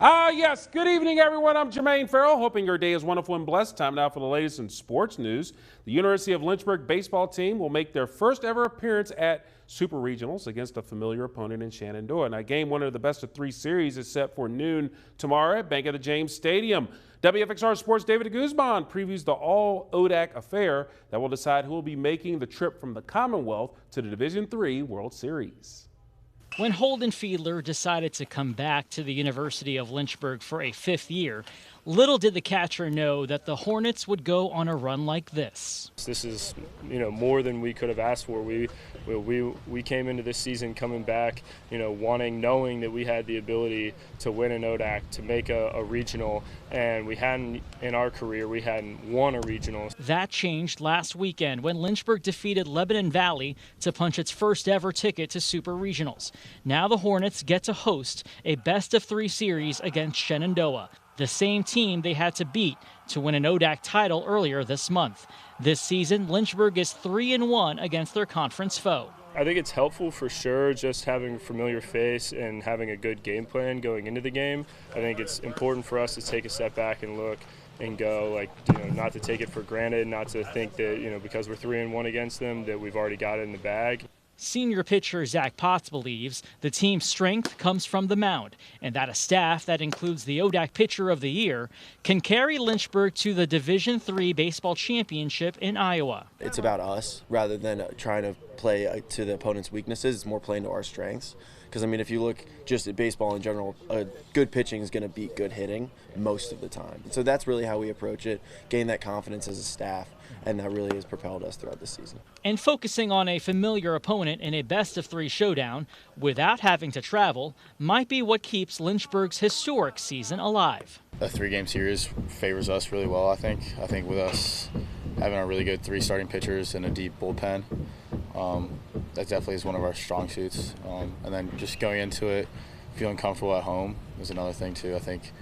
Yes. Good evening, everyone. I'm Jermaine Farrell. Hoping your day is wonderful and blessed. Time now for the latest in sports news. The University of Lynchburg baseball team will make their first ever appearance at Super Regionals against a familiar opponent in Shenandoah. Now, game one of the best of three series is set for noon tomorrow at Bank of the James Stadium. WFXR Sports' David Guzman previews the all-ODAC affair that will decide who will be making the trip from the Commonwealth to the Division III World Series. When Holden Fiedler decided to come back to the University of Lynchburg for a fifth year, little did the catcher know that the Hornets would go on a run like this. This is, more than we could have asked for. We came into this season coming back, knowing that we had the ability to win an ODAC, to make a regional, and we hadn't, in our career, we hadn't won a regional. That changed last weekend when Lynchburg defeated Lebanon Valley to punch its first ever ticket to Super Regionals. Now the Hornets get to host a best-of-3 series against Shenandoah, the same team they had to beat to win an ODAC title earlier this month. This season, Lynchburg is 3-1 against their conference foe. I think it's helpful for sure, just having a familiar face and having a good game plan going into the game. I think it's important for us to take a step back and look and go, not to take it for granted, not to think that, because we're 3-1 against them, that we've already got it in the bag. Senior pitcher Zach Potts believes the team's strength comes from the mound, and that a staff that includes the ODAC Pitcher of the Year can carry Lynchburg to the Division III Baseball Championship in Iowa. It's about us rather than trying to play to the opponent's weaknesses. It's more playing to our strengths. Because, if you look just at baseball in general, good pitching is going to beat good hitting most of the time. So that's really how we approach it, gain that confidence as a staff, and that really has propelled us throughout the season. And focusing on a familiar opponent in a best-of-3 showdown without having to travel might be what keeps Lynchburg's historic season alive. A 3-game series favors us really well, I think. I think with us having a really good 3 starting pitchers and a deep bullpen, that definitely is one of our strong suits. And then just going into it, feeling comfortable at home is another thing too. I think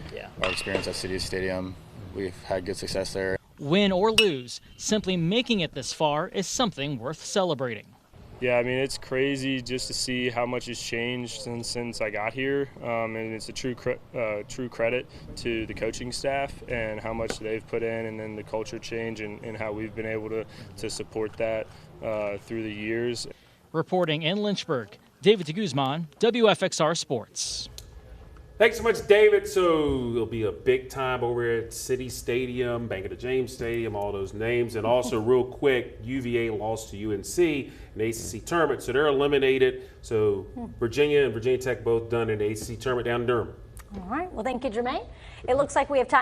our experience at City Stadium, we've had good success there. Win or lose, simply making it this far is something worth celebrating. Yeah, it's crazy just to see how much has changed since I got here, and it's a true credit to the coaching staff and how much they've put in, and then the culture change and how we've been able to support that through the years. Reporting in Lynchburg, David de Guzman, WFXR Sports. Thanks so much, David. So it'll be a big time over at City Stadium, Bank of the James Stadium, all those names. And also real quick, UVA lost to UNC in the ACC tournament, so they're eliminated. So Virginia and Virginia Tech both done in the ACC tournament down in Durham. All right. Well, thank you, Jermaine. It looks like we have time.